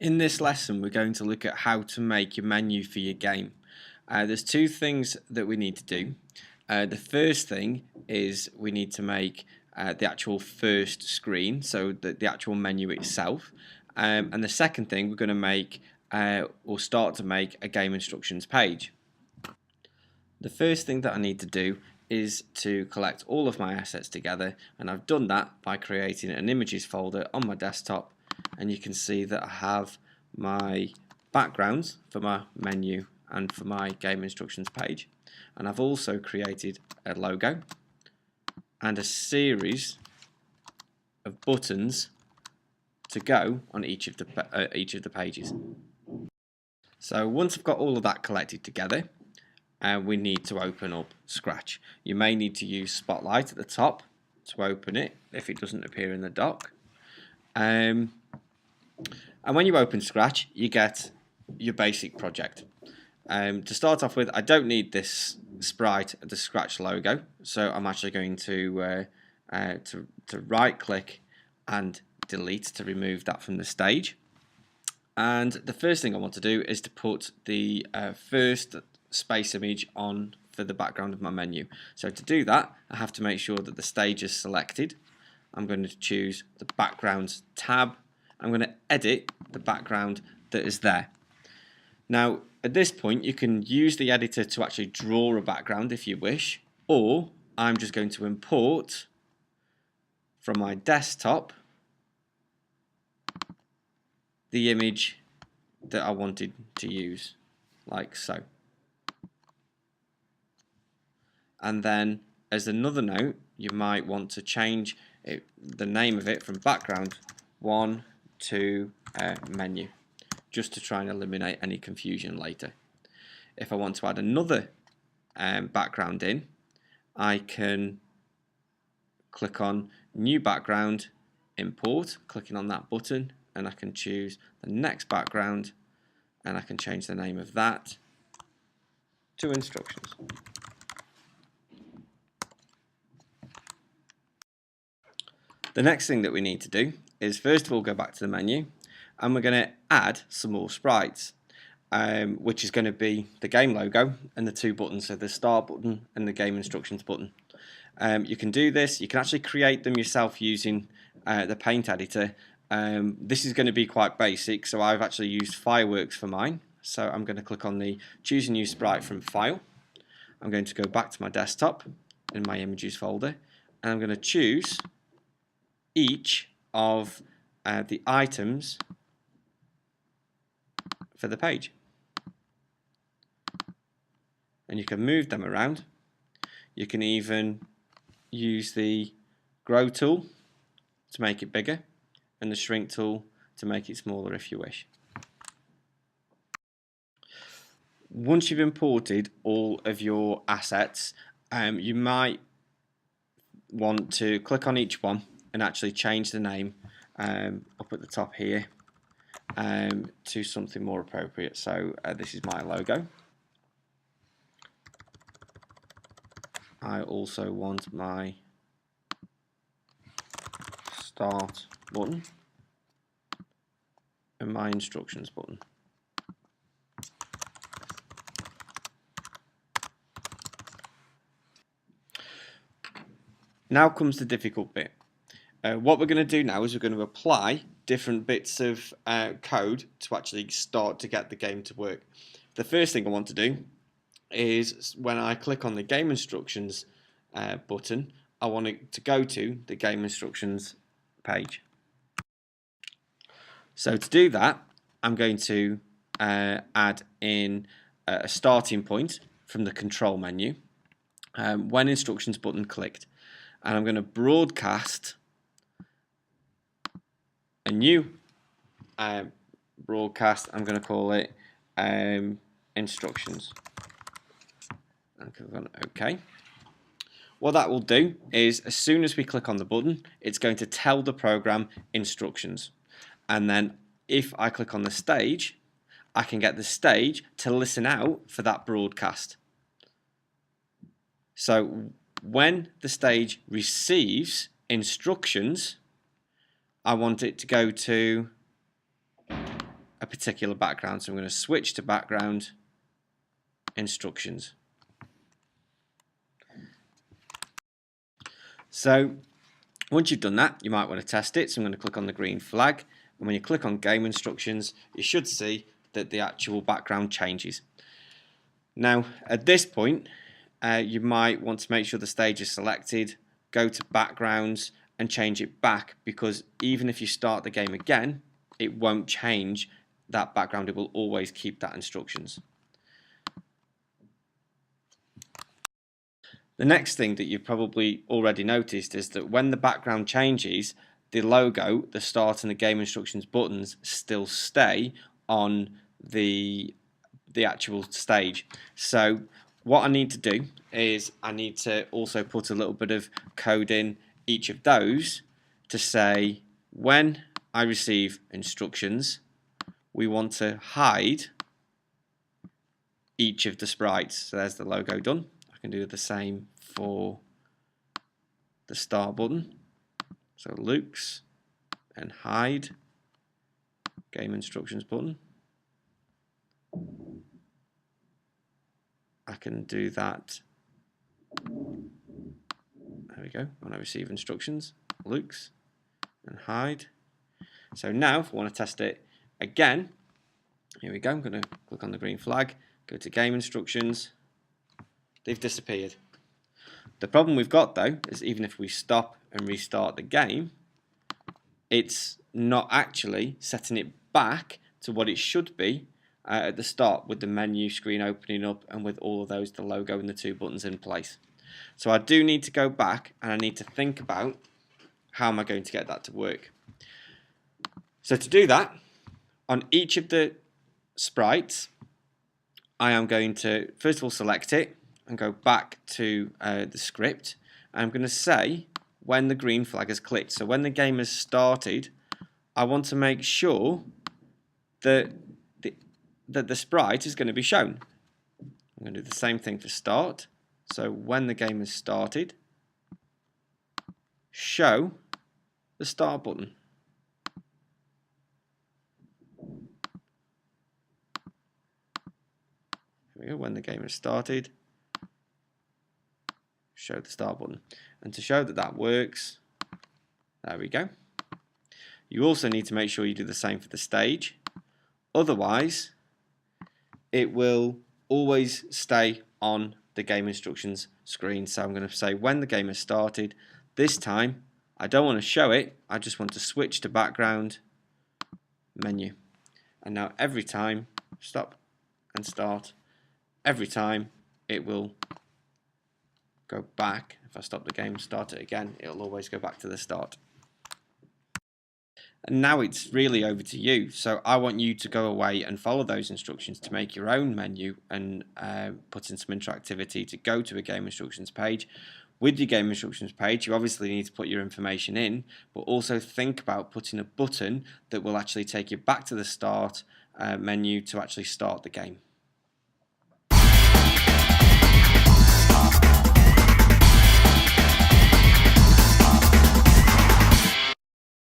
In this lesson, we're going to look at how to make your menu for your game. There's two things that we need to do. The first thing is we need to make the actual first screen, so the actual menu itself. And the second thing, we're going to make or start to make a game instructions page. The first thing that I need to do is to collect all of my assets together, and I've done that by creating an images folder on my desktop, and you can see that I have my backgrounds for my menu and for my game instructions page, and I've also created a logo and a series of buttons to go on each of the pages. So once I've got all of that collected together, we need to open up Scratch. You may need to use Spotlight at the top to open it if it doesn't appear in the dock. And when you open Scratch, you get your basic project. To start off with, I don't need this sprite, the Scratch logo, so I'm actually going to right click and delete to remove that from the stage. And the first thing I want to do is to put the first space image on for the background of my menu. So to do that, I have to make sure that the stage is selected. I'm going to choose the backgrounds tab. I'm going to edit the background that is there. Now at this point you can use the editor to actually draw a background if you wish, or I'm just going to import from my desktop the image that I wanted to use, like so. And then as another note, you might want to change the name of it from background 1 to menu, just to try and eliminate any confusion later. If I want to add another background in, I can click on new background, import, clicking on that button, and I can choose the next background, and I can change the name of that to instructions. The next thing that we need to do is first of all go back to the menu, and we're going to add some more sprites, which is going to be the game logo and the two buttons, so the start button and the game instructions button. You can do this, you can actually create them yourself using the paint editor. This is going to be quite basic, so I've actually used Fireworks for mine. So I'm going to click on the choose a new sprite from file. I'm going to go back to my desktop in my images folder, and I'm going to choose each of the items for the page, and you can move them around. You can even use the grow tool to make it bigger and the shrink tool to make it smaller if you wish. Once you've imported all of your assets, you might want to click on each one and actually change the name up at the top here to something more appropriate. So this is my logo. I also want my start button and my instructions button. Now comes the difficult bit. What we're going to do now is we're going to apply different bits of code to actually start to get the game to work. The first thing I want to do is when I click on the game instructions button, I want it to go to the game instructions page. So to do that, I'm going to add in a starting point from the control menu when instructions button clicked, and I'm going to broadcast a new broadcast. I'm going to call it instructions, and click on OK. What that will do is as soon as we click on the button, it's going to tell the program instructions, and then if I click on the stage, I can get the stage to listen out for that broadcast. So when the stage receives instructions, I want it to go to a particular background. So I'm going to switch to background instructions. So once you've done that, you might want to test it. So I'm going to click on the green flag, and when you click on game instructions, you should see that the actual background changes. Now at this point, you might want to make sure the stage is selected, go to backgrounds and change it back, because even if you start the game again, it won't change that background. It will always keep that instructions. The next thing that you've probably already noticed is that when the background changes, the logo, the start and the game instructions buttons still stay on the actual stage. So what I need to do is I need to also put a little bit of code in each of those to say when I receive instructions, we want to hide each of the sprites. So there's the logo done. I can do the same for the start button. So Luke's and hide game instructions button. I can do that. There we go. When I receive instructions, Luke's and hide. So now if I want to test it again, here we go. I'm going to click on the green flag, go to game instructions. They've disappeared. The problem we've got though is even if we stop and restart the game, it's not actually setting it back to what it should be at the start, with the menu screen opening up and with all of those, the logo and the two buttons in place. So I do need to go back and I need to think about how am I going to get that to work. So to do that, on each of the sprites, I am going to first of all select it and go back to the script. I'm going to say when the green flag has clicked. So when the game has started, I want to make sure that the sprite is going to be shown. I'm going to do the same thing for start. So when the game has started, show the start button. Here we go. When the game has started, show the start button. And to show that that works, there we go. You also need to make sure you do the same for the stage. Otherwise, it will always stay on the game instructions screen. So I'm going to say when the game has started. This time, I don't want to show it. I just want to switch to background menu. And now every time, stop and start, every time it will go back. If I stop the game, start it again, it'll always go back to the start. And now it's really over to you. So I want you to go away and follow those instructions to make your own menu and put in some interactivity to go to a game instructions page. With your game instructions page, you obviously need to put your information in, but also think about putting a button that will actually take you back to the start menu to actually start the game.